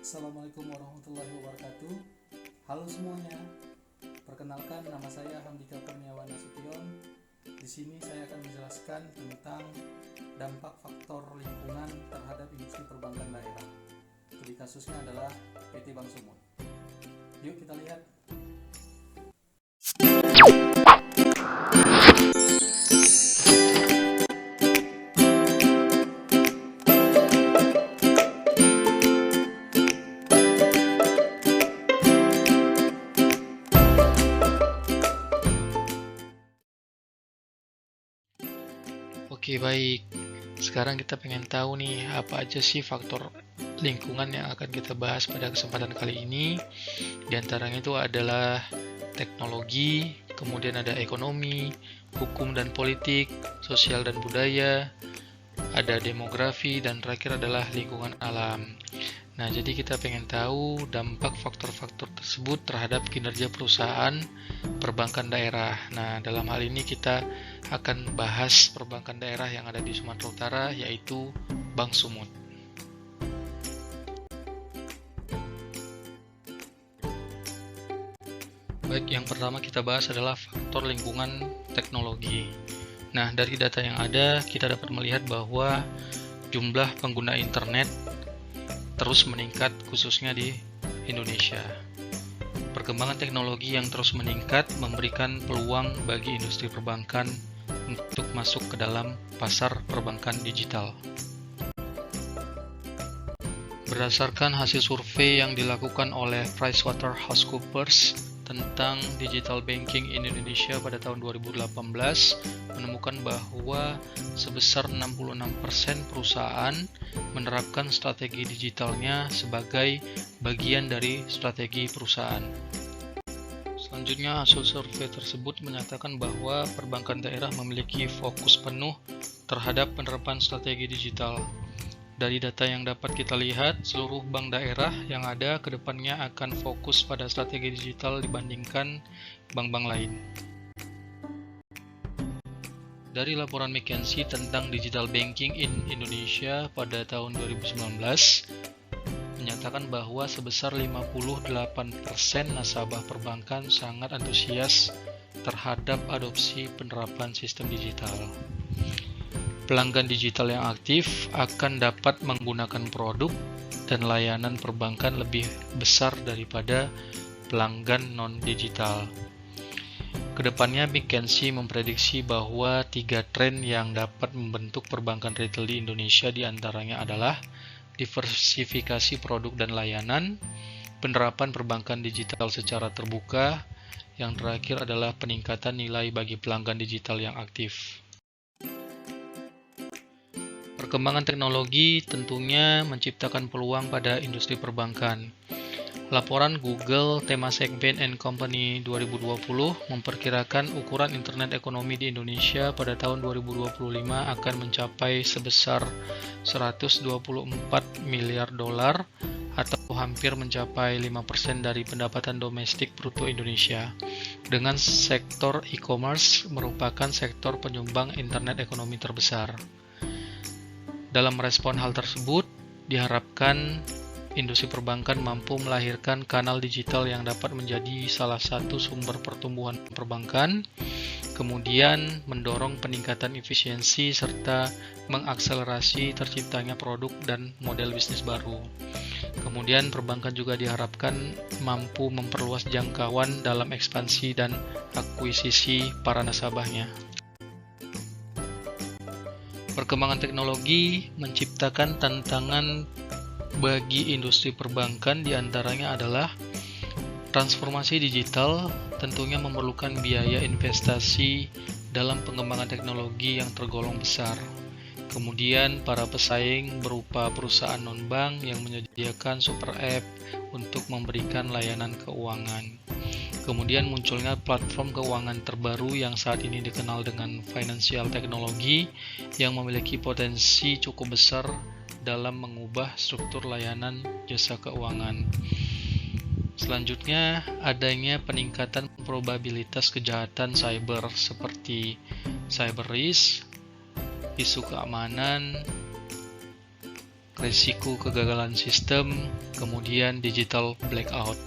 Assalamualaikum warahmatullahi wabarakatuh. Halo semuanya. Perkenalkan, nama saya Hamdika Kurniawan Nasution. Di sini saya akan menjelaskan tentang dampak faktor lingkungan terhadap industri perbankan daerah. Studi kasusnya adalah PT Bank Sumut. Yuk kita lihat. Oke, baik. Sekarang kita pengen tahu nih, apa aja sih faktor lingkungan yang akan kita bahas pada kesempatan kali ini. Di antaranya itu adalah teknologi, kemudian ada ekonomi, hukum dan politik, sosial dan budaya, ada demografi, dan terakhir adalah lingkungan alam. Nah, jadi kita pengen tahu dampak faktor-faktor tersebut terhadap kinerja perusahaan perbankan daerah. Nah, dalam hal ini kita akan bahas perbankan daerah yang ada di Sumatera Utara, yaitu Bank Sumut. Baik, yang pertama kita bahas adalah faktor lingkungan teknologi. Nah, dari data yang ada, kita dapat melihat bahwa jumlah pengguna internet terus meningkat, khususnya di Indonesia. Perkembangan teknologi yang terus meningkat memberikan peluang bagi industri perbankan untuk masuk ke dalam pasar perbankan digital. Berdasarkan hasil survei yang dilakukan oleh PricewaterhouseCoopers tentang digital banking in Indonesia pada tahun 2018, menemukan bahwa sebesar 66% perusahaan menerapkan strategi digitalnya sebagai bagian dari strategi perusahaan. Selanjutnya, hasil survei tersebut menyatakan bahwa perbankan daerah memiliki fokus penuh terhadap penerapan strategi digital. Dari data yang dapat kita lihat, seluruh bank daerah yang ada ke depannya akan fokus pada strategi digital dibandingkan bank-bank lain. Dari laporan McKinsey tentang digital banking in Indonesia pada tahun 2019, menyatakan bahwa sebesar 58% nasabah perbankan sangat antusias terhadap adopsi penerapan sistem digital. Pelanggan digital yang aktif akan dapat menggunakan produk dan layanan perbankan lebih besar daripada pelanggan non-digital. Kedepannya, McKinsey memprediksi bahwa 3 tren yang dapat membentuk perbankan retail di Indonesia diantaranya adalah diversifikasi produk dan layanan, penerapan perbankan digital secara terbuka, yang terakhir adalah peningkatan nilai bagi pelanggan digital yang aktif. Perkembangan teknologi tentunya menciptakan peluang pada industri perbankan. Laporan Google Temasek Bain & Company 2020 memperkirakan ukuran internet ekonomi di Indonesia pada tahun 2025 akan mencapai sebesar 124 miliar dolar atau hampir mencapai 5% dari pendapatan domestik bruto Indonesia, dengan sektor e-commerce merupakan sektor penyumbang internet ekonomi terbesar. Dalam merespon hal tersebut, diharapkan industri perbankan mampu melahirkan kanal digital yang dapat menjadi salah satu sumber pertumbuhan perbankan, kemudian mendorong peningkatan efisiensi serta mengakselerasi terciptanya produk dan model bisnis baru. Kemudian perbankan juga diharapkan mampu memperluas jangkauan dalam ekspansi dan akuisisi para nasabahnya. Perkembangan teknologi menciptakan tantangan bagi industri perbankan, diantaranya adalah transformasi digital tentunya memerlukan biaya investasi dalam pengembangan teknologi yang tergolong besar. Kemudian para pesaing berupa perusahaan non-bank yang menyediakan super app untuk memberikan layanan keuangan. Kemudian munculnya platform keuangan terbaru yang saat ini dikenal dengan financial technology yang memiliki potensi cukup besar dalam mengubah struktur layanan jasa keuangan. Selanjutnya, adanya peningkatan probabilitas kejahatan cyber seperti cyber risk, isu keamanan, risiko kegagalan sistem, kemudian digital blackout.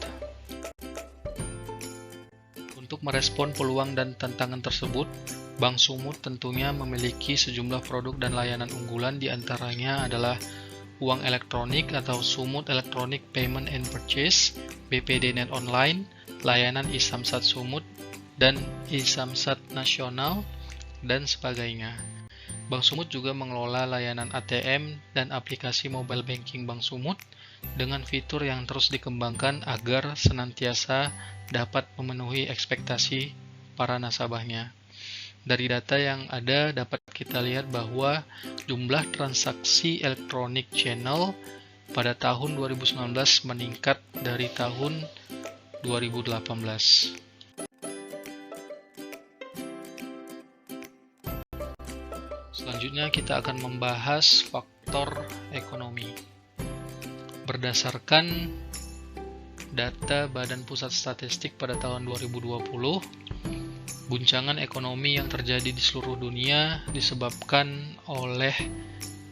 Untuk merespon peluang dan tantangan tersebut, Bank Sumut tentunya memiliki sejumlah produk dan layanan unggulan, di antaranya adalah uang elektronik atau Sumut Electronic Payment and Purchase, BPD Net Online, layanan e-Samsat Sumut, dan e-Samsat Nasional, dan sebagainya. Bank Sumut juga mengelola layanan ATM dan aplikasi mobile banking Bank Sumut dengan fitur yang terus dikembangkan agar senantiasa dapat memenuhi ekspektasi para nasabahnya. Dari data yang ada dapat kita lihat bahwa jumlah transaksi elektronik channel pada tahun 2019 meningkat dari tahun 2018. Selanjutnya kita akan membahas faktor ekonomi. Berdasarkan data Badan Pusat Statistik pada tahun 2020, guncangan ekonomi yang terjadi di seluruh dunia disebabkan oleh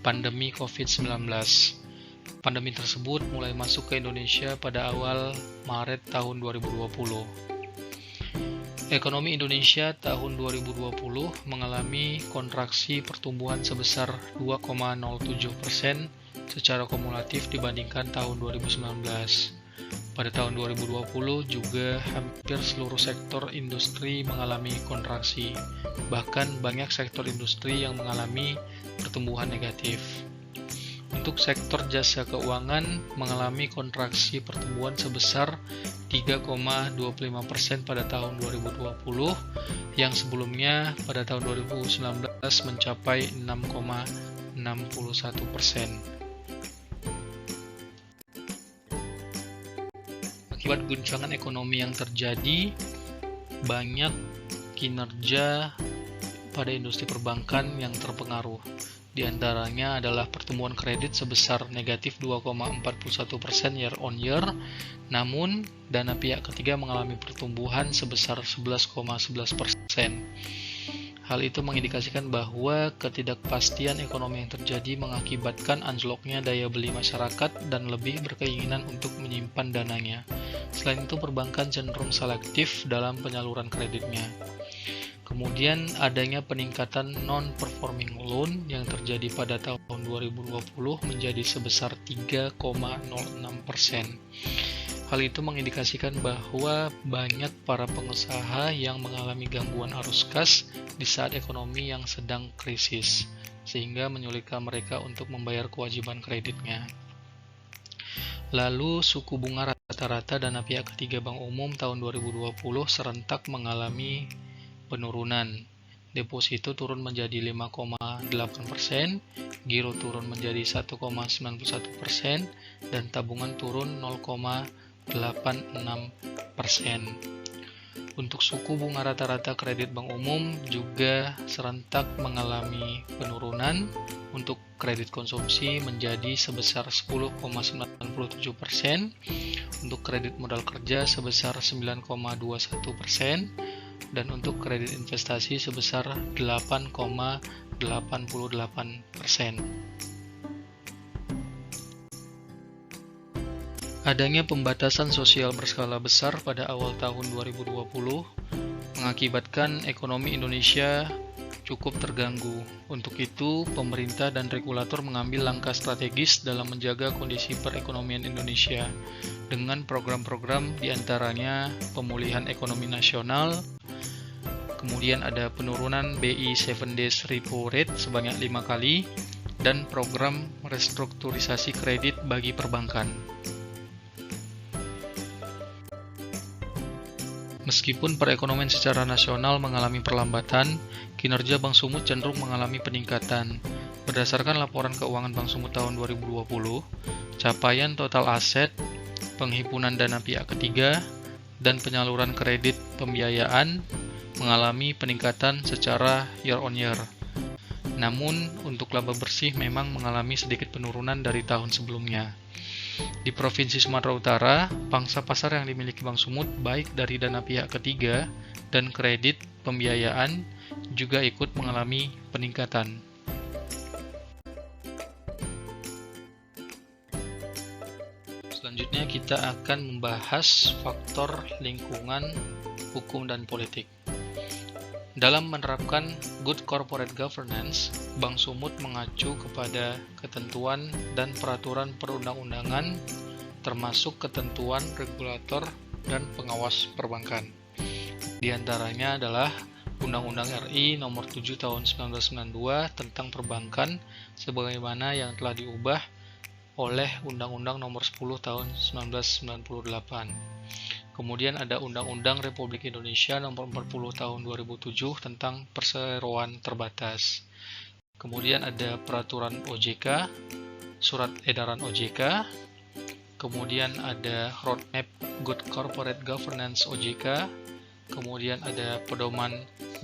pandemi COVID-19. Pandemi tersebut mulai masuk ke Indonesia pada awal Maret tahun 2020. Ekonomi Indonesia tahun 2020 mengalami kontraksi pertumbuhan sebesar 2,07% secara kumulatif dibandingkan tahun 2019. Pada tahun 2020 juga hampir seluruh sektor industri mengalami kontraksi. Bahkan banyak sektor industri yang mengalami pertumbuhan negatif. Untuk sektor jasa keuangan mengalami kontraksi pertumbuhan sebesar 3,25% pada tahun 2020, yang sebelumnya pada tahun 2019 mencapai 6,61%. Akibat guncangan ekonomi yang terjadi, banyak kinerja pada industri perbankan yang terpengaruh. Di antaranya adalah pertumbuhan kredit sebesar negatif 2,41% year on year, namun dana pihak ketiga mengalami pertumbuhan sebesar 11,11%. Hal itu mengindikasikan bahwa ketidakpastian ekonomi yang terjadi mengakibatkan anjloknya daya beli masyarakat dan lebih berkeinginan untuk menyimpan dananya. Selain itu, perbankan cenderung selektif dalam penyaluran kreditnya. Kemudian adanya peningkatan non-performing loan yang terjadi pada tahun 2020 menjadi sebesar 3,06%. Hal itu mengindikasikan bahwa banyak para pengusaha yang mengalami gangguan arus kas di saat ekonomi yang sedang krisis, sehingga menyulitkan mereka untuk membayar kewajiban kreditnya. Lalu, suku bunga rata-rata dana pihak ketiga Bank Umum tahun 2020 serentak mengalami penurunan. Deposito turun menjadi 5,8%, giro turun menjadi 1,91%, dan tabungan turun 0,86%. Untuk suku bunga rata-rata kredit Bank Umum juga serentak mengalami penurunan. Untuk kredit konsumsi menjadi sebesar 10,97%, untuk kredit modal kerja sebesar 9,21%, dan untuk kredit investasi sebesar 8,88%. Adanya pembatasan sosial berskala besar pada awal tahun 2020 mengakibatkan ekonomi Indonesia cukup terganggu. Untuk itu, pemerintah dan regulator mengambil langkah strategis dalam menjaga kondisi perekonomian Indonesia dengan program-program diantaranya pemulihan ekonomi nasional, kemudian ada penurunan BI 7 days repo rate sebanyak 5 kali, dan program restrukturisasi kredit bagi perbankan. Meskipun perekonomian secara nasional mengalami perlambatan, kinerja Bank Sumut cenderung mengalami peningkatan. Berdasarkan laporan keuangan Bank Sumut tahun 2020, capaian total aset, penghimpunan dana pihak ketiga, dan penyaluran kredit pembiayaan mengalami peningkatan secara year on year. Namun, untuk laba bersih memang mengalami sedikit penurunan dari tahun sebelumnya. Di Provinsi Sumatera Utara, pangsa pasar yang dimiliki Bank Sumut baik dari dana pihak ketiga dan kredit pembiayaan juga ikut mengalami peningkatan. Selanjutnya kita akan membahas faktor lingkungan, hukum, dan politik. Dalam menerapkan good corporate governance, Bank Sumut mengacu kepada ketentuan dan peraturan perundang-undangan, termasuk ketentuan regulator dan pengawas perbankan. Di antaranya adalah Undang-Undang RI Nomor 7 Tahun 1992 tentang perbankan, sebagaimana yang telah diubah oleh Undang-Undang Nomor 10 Tahun 1998. Kemudian ada Undang-Undang Republik Indonesia Nomor 40 Tahun 2007 tentang perseroan terbatas. Kemudian ada Peraturan OJK, Surat Edaran OJK. Kemudian ada Roadmap Good Corporate Governance OJK. Kemudian ada Pedoman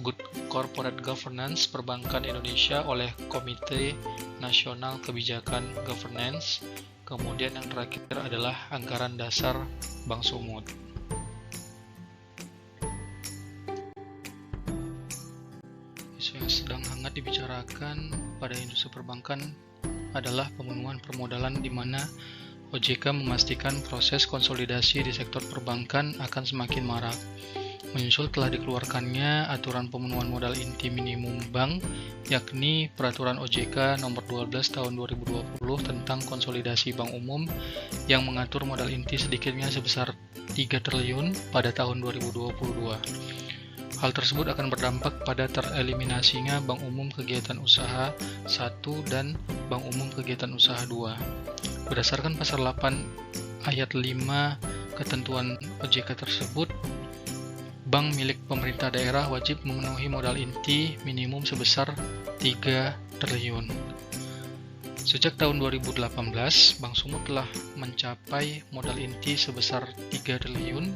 Good Corporate Governance Perbankan Indonesia oleh Komite Nasional Kebijakan Governance. Kemudian yang terakhir adalah Anggaran Dasar Bank Sumut. Isu yang sedang hangat dibicarakan pada industri perbankan adalah pemenuhan permodalan, di mana OJK memastikan proses konsolidasi di sektor perbankan akan semakin marak. Menyusul telah dikeluarkannya aturan pemenuhan modal inti minimum bank, yakni Peraturan OJK Nomor 12 Tahun 2020 tentang konsolidasi bank umum yang mengatur modal inti sedikitnya sebesar 3 triliun pada tahun 2022. Hal tersebut akan berdampak pada tereliminasinya Bank Umum Kegiatan Usaha 1 dan Bank Umum Kegiatan Usaha 2. Berdasarkan Pasal 8 Ayat 5 ketentuan OJK tersebut, bank milik pemerintah daerah wajib memenuhi modal inti minimum sebesar 3 triliun. Sejak tahun 2018, Bank Sumut telah mencapai modal inti sebesar 3 triliun.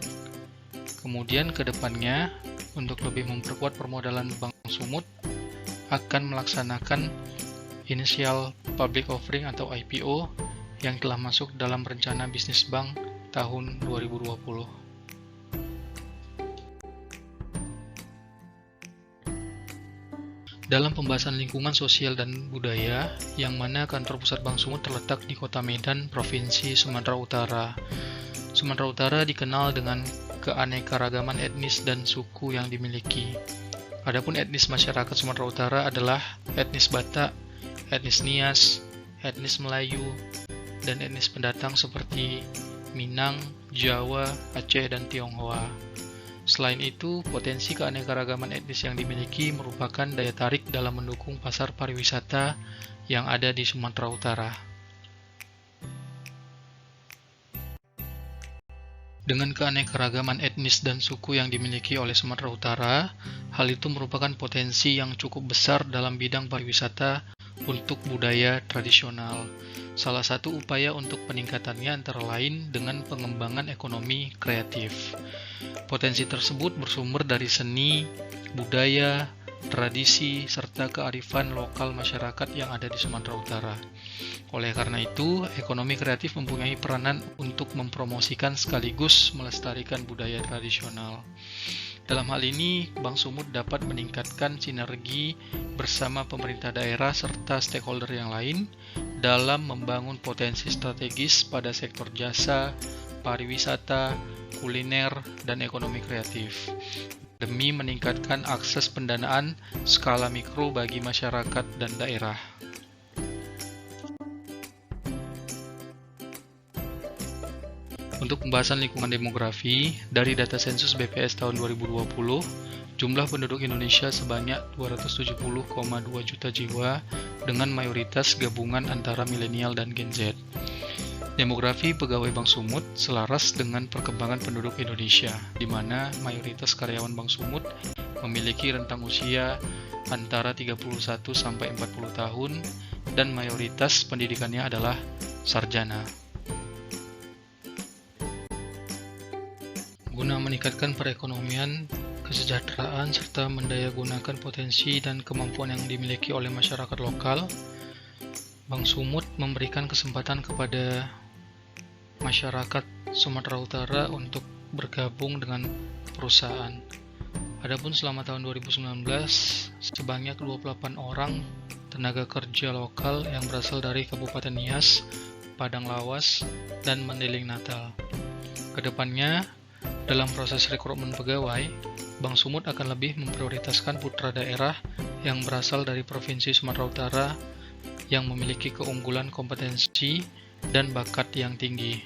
Kemudian ke depannya, untuk lebih memperkuat permodalan Bank Sumut, akan melaksanakan initial public offering atau IPO yang telah masuk dalam rencana bisnis bank tahun 2020. Dalam pembahasan lingkungan sosial dan budaya, yang mana kantor pusat Bank Sumut terletak di Kota Medan, Provinsi Sumatera Utara. Sumatera Utara dikenal dengan keanekaragaman etnis dan suku yang dimiliki. Adapun etnis masyarakat Sumatera Utara adalah etnis Batak, etnis Nias, etnis Melayu, dan etnis pendatang seperti Minang, Jawa, Aceh, dan Tionghoa. Selain itu, potensi keanekaragaman etnis yang dimiliki merupakan daya tarik dalam mendukung pasar pariwisata yang ada di Sumatera Utara. Dengan keanekaragaman etnis dan suku yang dimiliki oleh Sumatera Utara, hal itu merupakan potensi yang cukup besar dalam bidang pariwisata untuk budaya tradisional. Salah satu upaya untuk peningkatannya antara lain dengan pengembangan ekonomi kreatif. Potensi tersebut bersumber dari seni, budaya, tradisi, serta kearifan lokal masyarakat yang ada di Sumatera Utara. Oleh karena itu, ekonomi kreatif mempunyai peranan untuk mempromosikan sekaligus melestarikan budaya tradisional. Dalam hal ini, Bank Sumut dapat meningkatkan sinergi bersama pemerintah daerah serta stakeholder yang lain dalam membangun potensi strategis pada sektor jasa, pariwisata, kuliner, dan ekonomi kreatif, demi meningkatkan akses pendanaan skala mikro bagi masyarakat dan daerah. Untuk pembahasan lingkungan demografi, dari data sensus BPS tahun 2020, jumlah penduduk Indonesia sebanyak 270,2 juta jiwa dengan mayoritas gabungan antara milenial dan Gen Z. Demografi pegawai Bank Sumut selaras dengan perkembangan penduduk Indonesia, di mana mayoritas karyawan Bank Sumut memiliki rentang usia antara 31 sampai 40 tahun dan mayoritas pendidikannya adalah sarjana. Guna meningkatkan perekonomian, kesejahteraan, serta mendayagunakan potensi dan kemampuan yang dimiliki oleh masyarakat lokal, Bank Sumut memberikan kesempatan kepada masyarakat Sumatera Utara untuk bergabung dengan perusahaan. Adapun selama tahun 2019, sebanyak 28 orang tenaga kerja lokal yang berasal dari Kabupaten Nias Padang Lawas, dan Mandailing Natal. Kedepannya, dalam proses rekrutmen pegawai, Bank Sumut akan lebih memprioritaskan putra daerah yang berasal dari Provinsi Sumatera Utara yang memiliki keunggulan kompetensi dan bakat yang tinggi.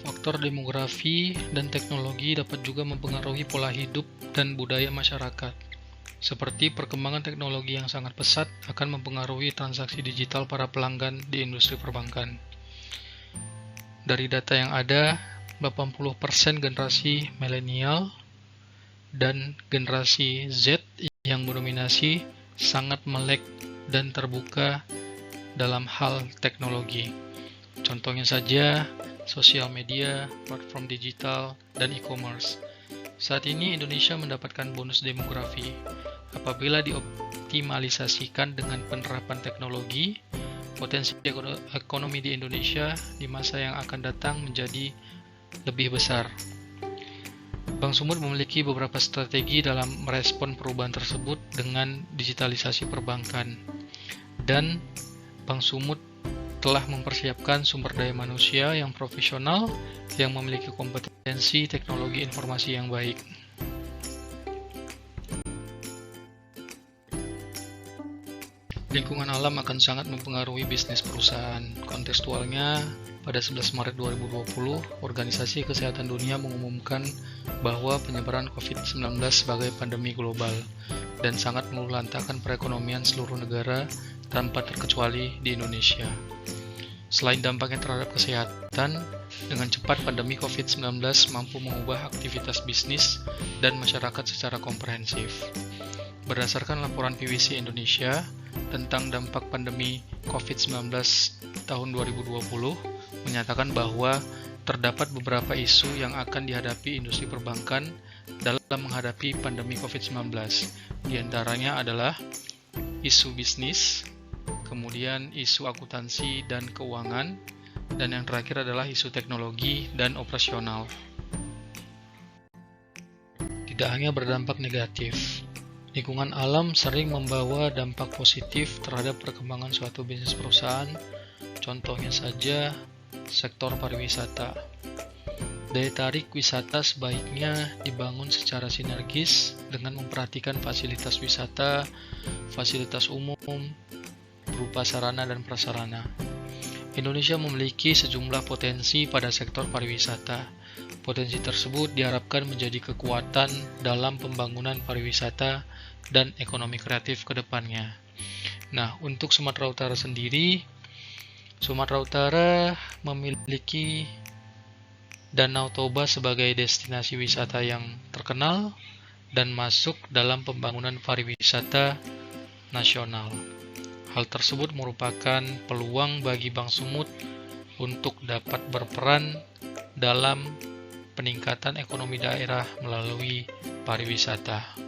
Faktor demografi dan teknologi dapat juga mempengaruhi pola hidup dan budaya masyarakat. Seperti perkembangan teknologi yang sangat pesat akan mempengaruhi transaksi digital para pelanggan di industri perbankan. Dari data yang ada, 80% generasi milenial dan generasi Z yang mendominasi sangat melek dan terbuka dalam hal teknologi. Contohnya saja, sosial media, platform digital, dan e-commerce. Saat ini Indonesia mendapatkan bonus demografi. Apabila dioptimalisasikan dengan penerapan teknologi, potensi ekonomi di Indonesia di masa yang akan datang menjadi lebih besar. Bank Sumut memiliki beberapa strategi dalam merespon perubahan tersebut dengan digitalisasi perbankan. Dan Bank Sumut telah mempersiapkan sumber daya manusia yang profesional yang memiliki kompetensi teknologi informasi yang baik. Lingkungan alam akan sangat mempengaruhi bisnis perusahaan. Kontekstualnya, pada 11 Maret 2020, Organisasi Kesehatan Dunia mengumumkan bahwa penyebaran COVID-19 sebagai pandemi global dan sangat meluluhlantahkan perekonomian seluruh negara tanpa terkecuali di Indonesia. Selain dampaknya terhadap kesehatan, dengan cepat pandemi COVID-19 mampu mengubah aktivitas bisnis dan masyarakat secara komprehensif. Berdasarkan laporan PwC Indonesia tentang dampak pandemi COVID-19 tahun 2020, menyatakan bahwa terdapat beberapa isu yang akan dihadapi industri perbankan dalam menghadapi pandemi COVID-19. Di antaranya adalah isu bisnis, kemudian isu akuntansi dan keuangan, dan yang terakhir adalah isu teknologi dan operasional. Tidak hanya berdampak negatif, lingkungan alam sering membawa dampak positif terhadap perkembangan suatu bisnis perusahaan, contohnya saja sektor pariwisata. Daya tarik wisata sebaiknya dibangun secara sinergis dengan memperhatikan fasilitas wisata, fasilitas umum, berupa sarana dan prasarana. Indonesia memiliki sejumlah potensi pada sektor pariwisata. Potensi tersebut diharapkan menjadi kekuatan dalam pembangunan pariwisata dan ekonomi kreatif ke depannya. Nah, untuk Sumatera Utara sendiri, Sumatera Utara memiliki Danau Toba sebagai destinasi wisata yang terkenal dan masuk dalam pembangunan pariwisata nasional. Hal tersebut merupakan peluang bagi Bank Sumut untuk dapat berperan dalam peningkatan ekonomi daerah melalui pariwisata.